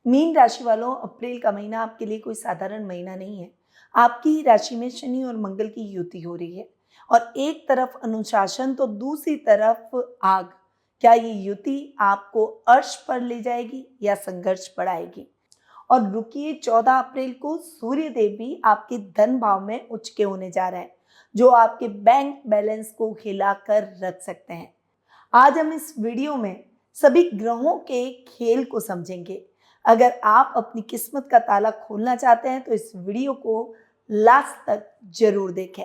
Mean राशि वालों, अप्रैल का महीना आपके लिए कोई साधारण महीना नहीं है। आपकी राशि में शनि और मंगल की युति हो रही है और एक तरफ अनुशासन तो दूसरी तरफ आग। क्या ये युति आपको अर्श पर ले जाएगी या संघर्ष बढ़ाएगी? और रुकिए, 14 अप्रैल को सूर्य देव भी आपके धन भाव में उच्च के होने जा रहे हैं, जो आपके बैंक बैलेंस को हिलाकर रख सकते हैं। आज हम इस वीडियो में सभी ग्रहों के खेल को समझेंगे। अगर आप अपनी किस्मत का ताला खोलना चाहते हैं तो इस वीडियो को लास्ट तक जरूर देखें।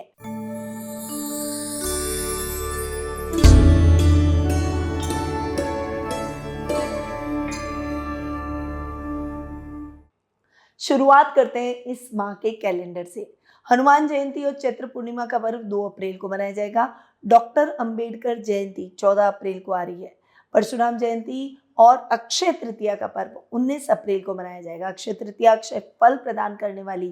शुरुआत करते हैं इस माह के कैलेंडर से। हनुमान जयंती और चैत्र पूर्णिमा का पर्व 2 अप्रैल को मनाया जाएगा। डॉक्टर अंबेडकर जयंती 14 अप्रैल को आ रही है। परशुराम जयंती और अक्षय तृतीया का पर्व 19 अप्रैल को मनाया जाएगा। अक्षय तृतीया अक्षय फल प्रदान करने वाली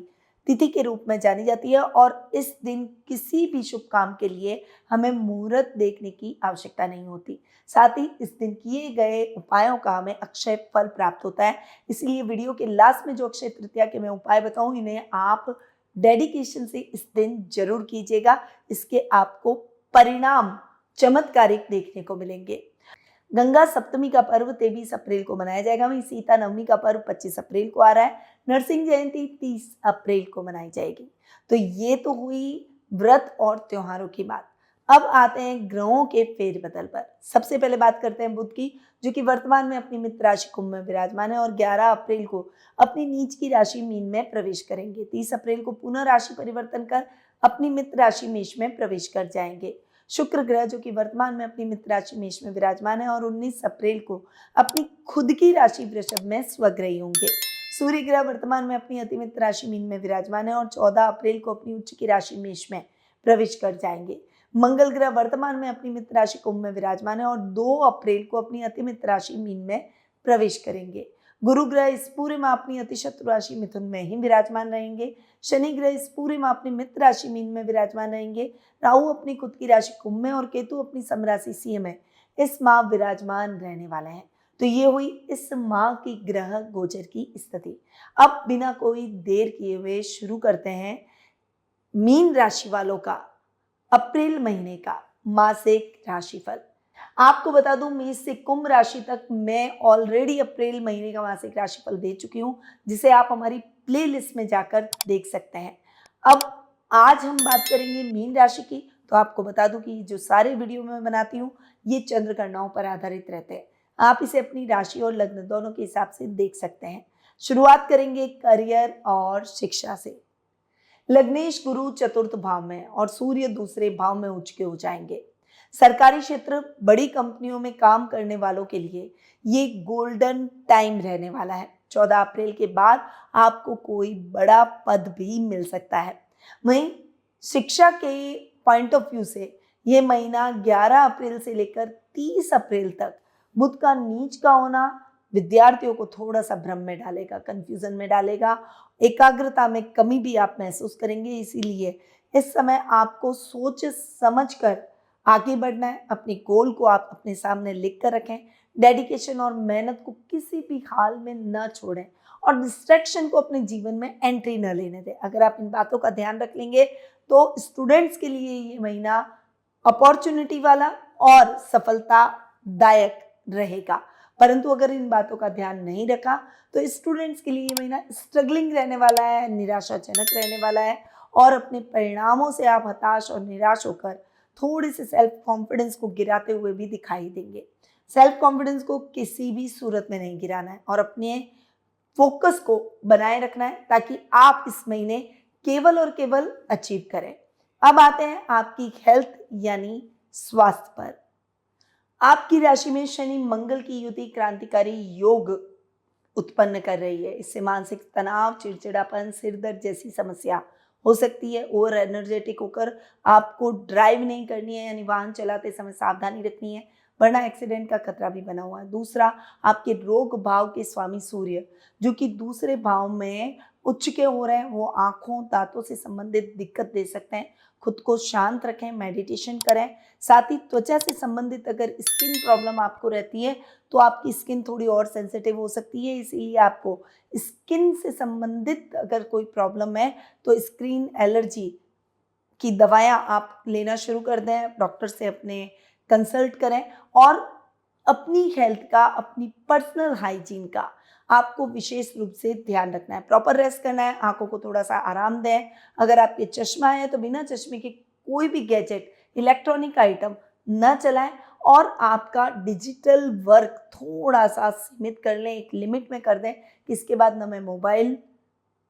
तिथि के रूप में जानी जाती है और इस दिन किसी भी शुभ काम के लिए हमें मुहूर्त देखने की आवश्यकता नहीं होती। साथ ही इस दिन किए गए उपायों का हमें अक्षय फल प्राप्त होता है। इसीलिए वीडियो के लास्ट में जो अक्षय तृतीया के मैं उपाय बताऊं, इन्हें आप डेडिकेशन से इस दिन जरूर कीजिएगा। इसके आपको परिणाम चमत्कारिक देखने को मिलेंगे। गंगा सप्तमी का पर्व 23 अप्रैल को मनाया जाएगा। वहीं सीता नवमी का पर्व 25 अप्रैल को आ रहा है। नरसिंह जयंती 30 अप्रैल को मनाई जाएगी। तो ये तो हुई व्रत और त्योहारों की बात। अब आते हैं ग्रहों के फेरबदल पर। सबसे पहले बात करते हैं बुध की, जो कि वर्तमान में अपनी मित्र राशि कुंभ में विराजमान है और 11 अप्रैल को अपनी नीच की राशि मीन में प्रवेश करेंगे। 30 अप्रैल को पुनः राशि परिवर्तन कर अपनी मित्र राशि मेष में प्रवेश कर जाएंगे। शुक्र ग्रह, जो कि वर्तमान में अपनी मित्र राशि मेष में विराजमान है और 19 अप्रैल को अपनी खुद की राशि वृषभ में स्वग्रही होंगे। सूर्य ग्रह वर्तमान में अपनी अति मित्र राशि मीन में विराजमान है और 14 अप्रैल को अपनी उच्च की राशि मेष में प्रवेश कर जाएंगे। मंगल ग्रह वर्तमान में अपनी मित्र राशि कुंभ में विराजमान है और 2 अप्रैल को अपनी अति मित्र राशि मीन में प्रवेश करेंगे। गुरु ग्रह इस पूरे माह अपनी अति शत्रु राशि मिथुन में ही विराजमान रहेंगे। शनि ग्रह इस पूरे माह अपनी मित्र राशि मीन में विराजमान रहेंगे। राहु अपनी खुद की राशि कुंभ में और केतु अपनी समराशि सिंह में इस माह विराजमान रहने वाले हैं। तो ये हुई इस माह की ग्रह गोचर की स्थिति। अब बिना कोई देर किए हुए शुरू करते हैं मीन राशि वालों का अप्रैल महीने का मासिक राशिफल। आपको बता दूं, मेष से कुंभ राशि तक मैं ऑलरेडी अप्रैल महीने का मासिक राशिफल दे चुकी हूं, जिसे आप हमारी प्लेलिस्ट में जाकर देख सकते हैं। अब आज हम बात करेंगे मीन राशि की। तो आपको बता दूं कि जो सारे वीडियो मैं बनाती हूँ ये चंद्र गणनाओं पर आधारित रहते हैं। आप इसे अपनी राशि और लग्न दोनों के हिसाब से देख सकते हैं। शुरुआत करेंगे करियर और शिक्षा से। लग्नेश गुरु चतुर्थ भाव में और सूर्य दूसरे भाव में उच्च के हो जाएंगे। सरकारी क्षेत्र, बड़ी कंपनियों में काम करने वालों के लिए ये गोल्डन टाइम रहने वाला है। 14 अप्रैल के बाद आपको कोई बड़ा पद भी मिल सकता है। वहीं शिक्षा के पॉइंट ऑफ व्यू से ये महीना 11 अप्रैल से लेकर 30 अप्रैल तक बुध का नीच का होना विद्यार्थियों को थोड़ा सा भ्रम में डालेगा, कंफ्यूजन में डालेगा। एकाग्रता में कमी भी आप महसूस करेंगे। इसीलिए इस समय आपको सोच समझ कर आगे बढ़ना है। अपने गोल को आप अपने सामने लिख कर रखें। डेडिकेशन और मेहनत को किसी भी हाल में न छोड़ें और डिस्ट्रैक्शन को अपने जीवन में एंट्री न लेने दें। अगर आप इन बातों का ध्यान रख लेंगे तो स्टूडेंट्स के लिए ये महीना अपॉर्चुनिटी वाला और सफलतादायक रहेगा। परंतु अगर इन बातों का ध्यान नहीं रखा तो स्टूडेंट्स के लिए ये महीना स्ट्रगलिंग रहने वाला है, निराशाजनक रहने वाला है और अपने परिणामों से आप हताश और निराश होकर थोड़े से सेल्फ कॉन्फिडेंस को गिराते हुए भी दिखाई देंगे। सेल्फ कॉन्फिडेंस को किसी भी सूरत में नहीं गिराना है और अपने फोकस को बनाए रखना है ताकि आप इस महीने केवल और केवल अचीव करें। अब आते हैं आपकी हेल्थ यानी स्वास्थ्य पर। आपकी राशि में शनि मंगल की युति क्रांतिकारी योग उत्पन्न कर रही है। इससे मानसिक तनाव, चिड़चिड़ापन, सिर दर्द जैसी समस्या हो सकती है। ओवर एनर्जेटिक होकर आपको ड्राइव नहीं करनी है, यानी वाहन चलाते समय सावधानी रखनी है, वरना एक्सीडेंट का खतरा भी बना हुआ है। दूसरा, आपके रोग भाव के स्वामी सूर्य, जो कि दूसरे भाव में उच्च के हो रहे हैं वो आँखों, दाँतों से संबंधित दिक्कत दे सकते हैं। खुद को शांत रखें, मेडिटेशन करें। साथ ही त्वचा से संबंधित अगर स्किन प्रॉब्लम आपको रहती है तो आपकी स्किन थोड़ी और सेंसिटिव हो सकती है, इसीलिए आपको स्किन से संबंधित अगर कोई प्रॉब्लम है तो स्किन एलर्जी की दवाइयाँ आप लेना शुरू कर दें, डॉक्टर से अपने कंसल्ट करें और अपनी हेल्थ का, अपनी पर्सनल हाइजीन का आपको विशेष रूप से ध्यान रखना है। प्रॉपर रेस्ट करना है, आँखों को थोड़ा-सा आराम दें। अगर आपके चश्मा है तो बिना चश्मे के कोई भी गैजेट, इलेक्ट्रॉनिक आइटम ना चलाएँ और आपका डिजिटल वर्क थोड़ा-सा सीमित कर लें, एक लिमिट में कर दें कि इसके बाद ना मैं मोबाइल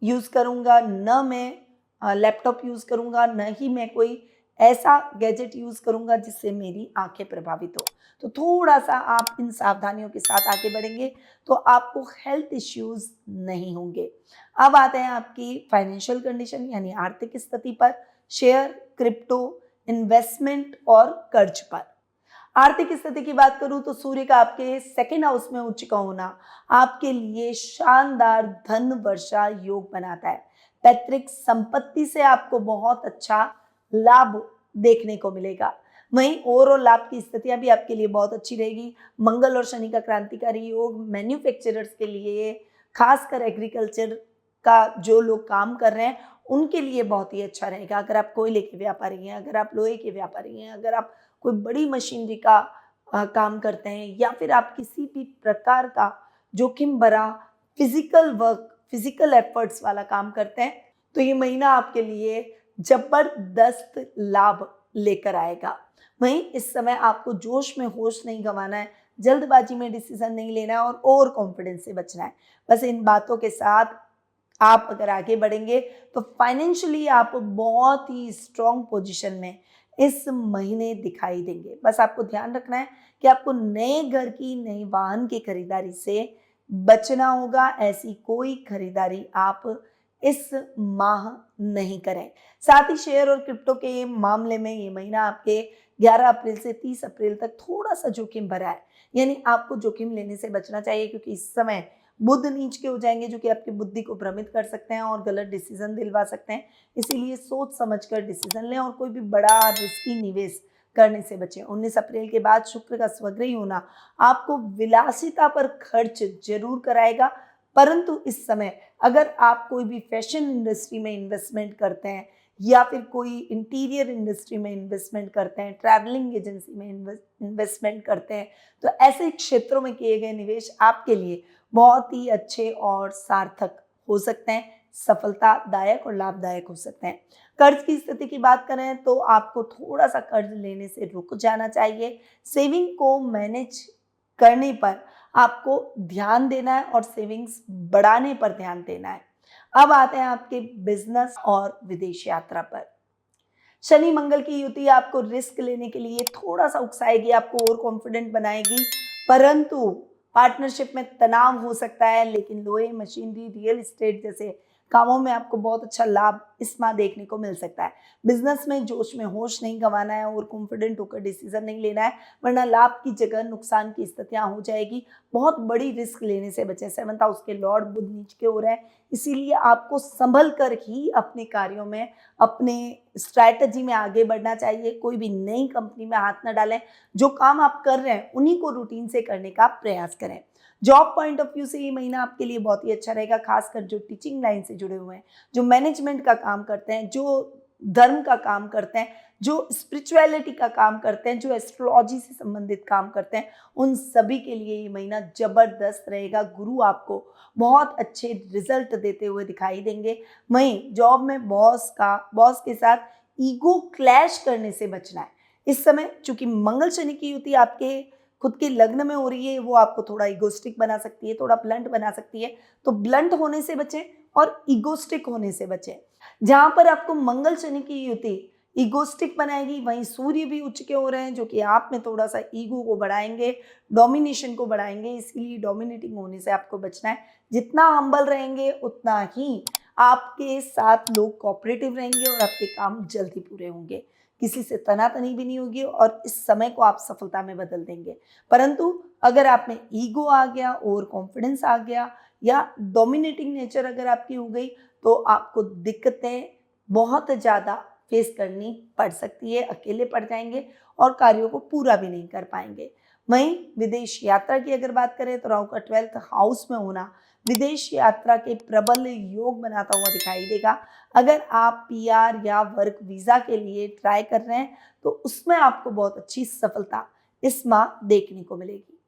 यूज़ करूँगा, ना मैं लैपटॉप यूज़ करूँगा, ना ही मैं कोई ऐसा गैजेट यूज़ करूँगा जिससे मेरी आँखें प्रभावित हो। तो थोड़ा-सा आप इन सावधानियों के साथ आगे बढ़ेंगे तो आपको हेल्थ इश्यूज़ नहीं होंगे। अब आते हैं आपकी फाइनेंशियल कंडीशन यानी आर्थिक स्थिति पर, शेयर, क्रिप्टो, इन्वेस्टमेंट और कर्ज पर। आर्थिक स्थिति की बात करूं तो सूर्य का आपके सेकंड हाउस में उच्च का होना आपके लिए शानदार धन वर्षा योग बनाता है। पैतृक संपत्ति से आपको बहुत अच्छा लाभ देखने को मिलेगा। वहीं ओवरऑल लाभ की स्थितियां भी आपके लिए बहुत अच्छी रहेगी। मंगल और शनि का क्रांतिकारी योग मैन्युफैक्चरर्स के लिए, खासकर एग्रीकल्चर का जो लोग काम कर रहे हैं उनके लिए बहुत ही अच्छा रहेगा। अगर आप कोयले के व्यापारी हैं, अगर आप लोहे के व्यापारी हैं, अगर आप कोई बड़ी मशीनरी का काम करते हैं या फिर आप किसी भी प्रकार का जोखिम भरा फिजिकल वर्क, फिजिकल एफर्ट्स वाला काम करते हैं तो ये महीना आपके लिए जबरदस्त लाभ लेकर आएगा। वहीं इस समय आपको जोश में होश नहीं गंवाना है, जल्दबाजी में डिसीजन नहीं लेना है और ओवर कॉन्फिडेंस से बचना है। बस इन बातों के साथ आप अगर आगे बढ़ेंगे तो फाइनेंशियली आप बहुत ही स्ट्रॉन्ग पोजीशन में इस महीने दिखाई देंगे। बस आपको ध्यान रखना है कि आपको नए घर की, नए वाहन की खरीदारी से बचना होगा। ऐसी कोई खरीदारी आप इस माह नहीं करें। साथ ही शेयर और क्रिप्टो के मामले में ये महीना आपके 11 अप्रैल से 30 अप्रैल तक थोड़ा-सा जोखिम भरा है। यानी आपको जोखिम लेने से बचना चाहिए क्योंकि इस समय बुध नीच के हो जाएंगे जो कि आपकी बुद्धि को भ्रमित कर सकते हैं और गलत डिसीजन दिलवा सकते हैं। इसीलिए सोच समझकर डिसीजन लें और कोई भी बड़ा रिस्की निवेश करने से बचें। 19 अप्रैल के बाद शुक्र का स्वग्रही होना आपको विलासिता पर खर्च जरूर कराएगा, परंतु इस समय अगर आप कोई भी फैशन इंडस्ट्री में इन्वेस्टमेंट करते हैं या फिर कोई इंटीरियर इंडस्ट्री में इन्वेस्टमेंट करते हैं, ट्रैवलिंग एजेंसी में इन्वेस्टमेंट करते हैं, तो ऐसे क्षेत्रों में किए गए निवेश आपके लिए बहुत ही अच्छे और सार्थक हो सकते हैं, सफलतादायक और लाभदायक हो सकते हैं। कर्ज की स्थिति की बात करें तो आपको थोड़ा सा कर्ज लेने से रुक जाना चाहिए। सेविंग को मैनेज करने पर आपको ध्यान देना है और सेविंग्स बढ़ाने पर ध्यान देना है। अब आते हैं आपके बिजनेस और विदेश यात्रा पर। शनि मंगल की युति आपको रिस्क लेने के लिए थोड़ा सा उकसाएगी, आपको और कॉन्फिडेंट बनाएगी, परंतु पार्टनरशिप में तनाव हो सकता है। लेकिन लोहे, मशीनरी, रियल एस्टेट जैसे कामों में आपको बहुत अच्छा लाभ इस माह देखने को मिल सकता है। बिजनेस में जोश में होश नहीं गंवाना है और कॉन्फिडेंट होकर डिसीजन नहीं लेना है, वरना लाभ की जगह नुकसान की स्थितियां हो जाएगी। बहुत बड़ी रिस्क लेने से बचें। 7th हाउस के लॉर्ड बुध नीच के हो रहे हैं, इसीलिए आपको संभल कर ही अपने कार्यों में, अपने स्ट्रैटेजी में आगे बढ़ना चाहिए। कोई भी नई कंपनी में हाथ न डालें। जो काम आप कर रहे हैं उन्हीं को रूटीन से करने का प्रयास करें। जॉब पॉइंट ऑफ व्यू से ये महीना आपके लिए बहुत ही अच्छा रहेगा, खासकर जो टीचिंग लाइन से जुड़े हुए हैं, जो मैनेजमेंट का काम करते हैं, जो धर्म का काम करते हैं, जो स्पिरिचुअलिटी का काम करते हैं, जो एस्ट्रोलॉजी से संबंधित काम करते हैं, उन सभी के लिए ये महीना जबरदस्त रहेगा। गुरु आपको बहुत अच्छे रिजल्ट देते हुए दिखाई देंगे। वहीं जॉब में बॉस के साथ ईगो क्लैश करने से बचना है। इस समय चूंकि मंगल शनि की युति आपके खुद के लग्न में हो रही है, वो आपको थोड़ा इगोस्टिक बना सकती है, थोड़ा ब्लंट बना सकती है। तो ब्लंट होने से बचें और इगोस्टिक होने से बचें। जहां पर आपको मंगल शनि की युति इगोस्टिक बनाएगी, वहीं सूर्य भी उच्च के हो रहे हैं जो कि आप में थोड़ा सा ईगो को बढ़ाएंगे, डोमिनेशन को बढ़ाएंगे। इसीलिए डोमिनेटिंग होने से आपको बचना है। जितना हम्बल रहेंगे उतना ही आपके साथ लोग कोऑपरेटिव रहेंगे और आपके काम जल्दी पूरे होंगे। किसी से तनातनी भी नहीं होगी और इस समय को आप सफलता में बदल देंगे। परंतु अगर आप में ईगो आ गया, ओवर कॉन्फिडेंस आ गया या डोमिनेटिंग नेचर अगर आपकी हो गई तो आपको दिक्कतें बहुत ज़्यादा फेस करनी पड़ सकती है, अकेले पड़ जाएंगे और कार्यों को पूरा भी नहीं कर पाएंगे। वहीं विदेश यात्रा की अगर बात करें तो राहु का 12th हाउस में होना विदेश यात्रा के प्रबल योग बनाता हुआ दिखाई देगा। अगर आप पीआर या वर्क वीज़ा के लिए ट्राई कर रहे हैं तो उसमें आपको बहुत अच्छी सफलता इस माह देखने को मिलेगी।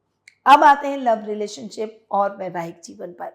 अब आते हैं लव रिलेशनशिप और वैवाहिक जीवन पर।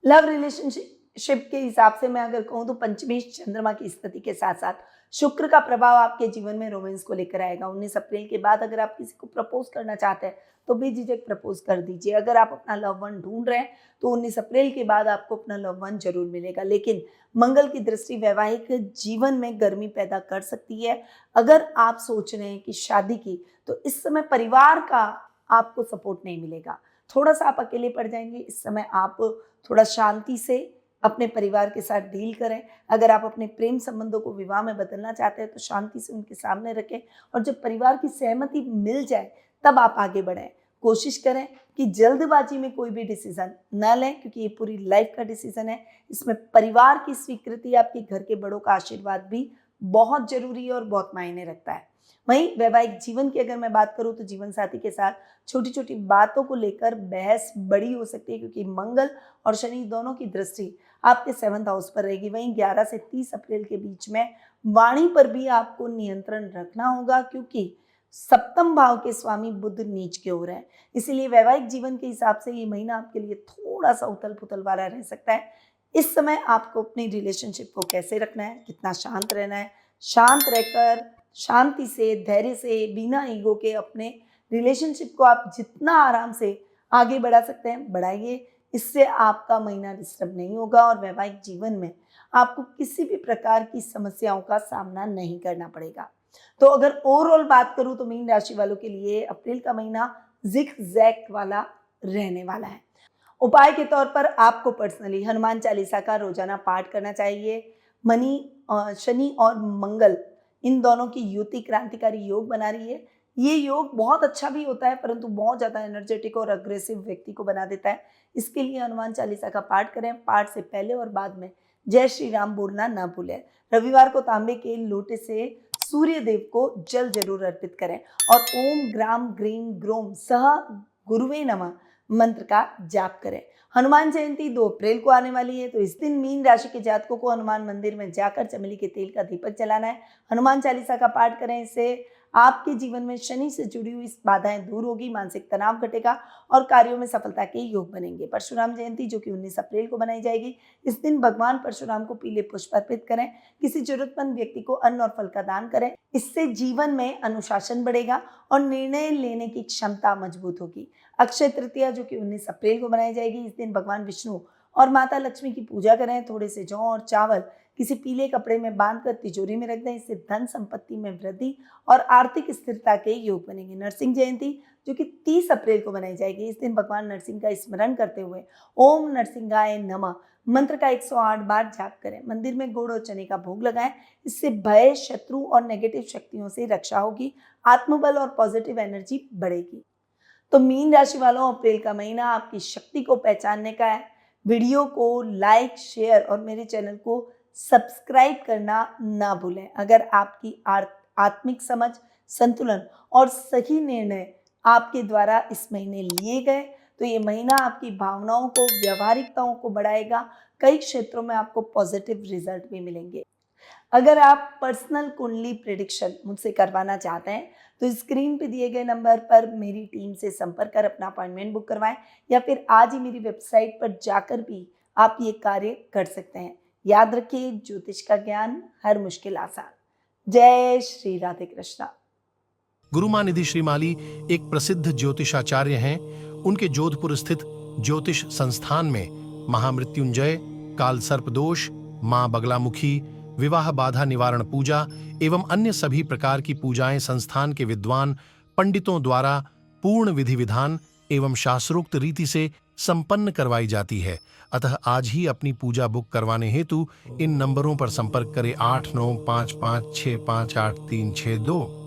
लव रिलेशनशिप के हिसाब से मैं अगर कहूँ तो पंचमी चंद्रमा की स्थिति के साथ साथ शुक्र का प्रभाव आपके जीवन में रोमांस को लेकर आएगा। 19 अप्रैल के बाद अगर आप किसी को प्रपोज करना चाहते हैं तो बेझिझक प्रपोज कर दीजिए। अगर आप अपना लव वन ढूंढ रहे हैं तो 19 अप्रैल के बाद आपको अपना लव वन जरूर मिलेगा। लेकिन मंगल की दृष्टि वैवाहिक जीवन में गर्मी पैदा कर सकती है। अगर आप सोच रहे हैं कि शादी की तो इस समय परिवार का आपको सपोर्ट नहीं मिलेगा, थोड़ा सा आप अकेले पड़ जाएंगे। इस समय आप थोड़ा शांति से अपने परिवार के साथ डील करें। अगर आप अपने प्रेम संबंधों को विवाह में बदलना चाहते हैं तो शांति से उनके सामने रखें और जब परिवार की सहमति मिल जाए तब आप आगे बढ़ें। कोशिश करें कि जल्दबाजी में कोई भी डिसीजन न लें, क्योंकि ये पूरी लाइफ का डिसीजन है। इसमें परिवार की स्वीकृति, आपके घर के बड़ों का आशीर्वाद भी बहुत जरूरी है और बहुत मायने रखता है। वहीं वैवाहिक जीवन की अगर मैं बात करूं तो जीवन साथी के साथ छोटी छोटी बातों को लेकर बहस बड़ी हो सकती है, क्योंकि मंगल और शनि दोनों की दृष्टि आपके 7th हाउस पर रहेगी। वहीं 11 से 30 अप्रैल के बीच में वाणी पर भी आपको नियंत्रण रखना होगा, क्योंकि 7th भाव के स्वामी बुध नीच के हो रहे हैं। इसीलिए वैवाहिक जीवन के हिसाब से ये महीना आपके लिए थोड़ा सा उथल पुथल वाला रह सकता है। इस समय आपको अपनी रिलेशनशिप को कैसे रखना है, कितना शांत रहना है, शांत रहकर शांति से, धैर्य से, बिना ईगो के अपने रिलेशनशिप को आप जितना आराम से आगे बढ़ा सकते हैं बढ़ाइए। इससे आपका महीना डिस्टर्ब नहीं होगा और वैवाहिक जीवन में आपको किसी भी प्रकार की समस्याओं का सामना नहीं करना पड़ेगा। तो अगर ओवरऑल बात करूं तो मीन राशि वालों के लिए अप्रैल का महीना जिग-जैग वाला रहने वाला है। उपाय के तौर पर आपको पर्सनली हनुमान चालीसा का रोजाना पाठ करना चाहिए। शनि और मंगल इन दोनों की युति क्रांतिकारी योग बना रही है। ये योग बहुत अच्छा भी होता है, परंतु बहुत ज़्यादा एनर्जेटिक और अग्रेसिव व्यक्ति को बना देता है। इसके लिए हनुमान चालीसा का पाठ करें। पाठ से पहले और बाद में जय श्री राम बोलना ना भूलें। रविवार को तांबे के लोटे से सूर्य देव को जल जरूर अर्पित करें और ओम ग्राम ग्रीम ग्रोम सह गुरुवे नमः मंत्र का जाप करें। हनुमान जयंती 2 अप्रैल को आने वाली है, तो इस दिन मीन राशि के जातकों को हनुमान मंदिर में जाकर चमेली के तेल का दीपक जलाना है। हनुमान चालीसा का पाठ करें। इससे आपके जीवन में शनि से जुड़ी हुई बाधाएं दूर होगी, मानसिक तनाव घटेगा और कार्यों में सफलता के योग बनेंगे। परशुराम जयंती जो कि 19 अप्रैल को मनाई जाएगी, इस दिन भगवान परशुराम को पीले पुष्प अर्पित करें। किसी जरूरतमंद व्यक्ति को अन्न और फल का दान करें। इससे जीवन में अनुशासन बढ़ेगा और निर्णय लेने की क्षमता मजबूत होगी। अक्षय तृतीया जो कि 19 अप्रैल को मनाई जाएगी, इस दिन भगवान विष्णु और माता लक्ष्मी की पूजा करें। थोड़े से जौ और चावल किसी पीले कपड़े में बांधकर तिजोरी में रख दें। इससे धन संपत्ति में वृद्धि और आर्थिक स्थिरता के योग बनेंगे। नरसिंह जयंती जो कि 30 अप्रैल को मनाई जाएगी, इस दिन भगवान नरसिंह का स्मरण करते हुए ओम नरसिंहाय नमः मंत्र का 108 बार जाप करें। मंदिर में गुड़ और चने का भोग लगाएं। इससे भय, शत्रु और नेगेटिव शक्तियों से रक्षा होगी। आत्मबल और पॉजिटिव एनर्जी बढ़ेगी। तो मीन राशि वालों, अप्रैल का महीना आपकी शक्ति को पहचानने का है। वीडियो को लाइक, शेयर और मेरे चैनल को सब्सक्राइब करना ना भूलें। अगर आपकी आत्मिक समझ, संतुलन और सही निर्णय आपके द्वारा इस महीने लिए गए तो ये महीना आपकी भावनाओं को, व्यावहारिकताओं को बढ़ाएगा। कई क्षेत्रों में आपको पॉजिटिव रिजल्ट भी मिलेंगे। अगर आप पर्सनल कुंडली प्रेडिक्शन मुझसे करवाना चाहते हैं तो स्क्रीन पे दिए गए नंबर पर मेरी टीम से संपर्क कर अपना अपॉइंटमेंट बुक करवाएं, या फिर आज ही मेरी वेबसाइट पर जाकर भी आप ये कार्य कर सकते हैं। याद रखिए, ज्योतिष का ज्ञान हर मुश्किल आसान। जय श्री राधे कृष्णा। गुरुमानिधि श्रीमाली एक प्रसिद्ध ज्योतिषाचार्य हैं। उनके जोधपुर स्थित ज्योतिष संस्थान में महामृत्युंजय, काल सर्प दोष, मां बगलामुखी, विवाह बाधा निवारण पूजा एवं अन्य सभी प्रकार की पूजाएं संस्थान के विद्वान पंडितों द्वारा पूर्ण विधि विधान एवं शास्त्रोक्त रीति से संपन्न करवाई जाती है। अतः आज ही अपनी पूजा बुक करवाने हेतु इन नंबरों पर संपर्क करें 8955658362।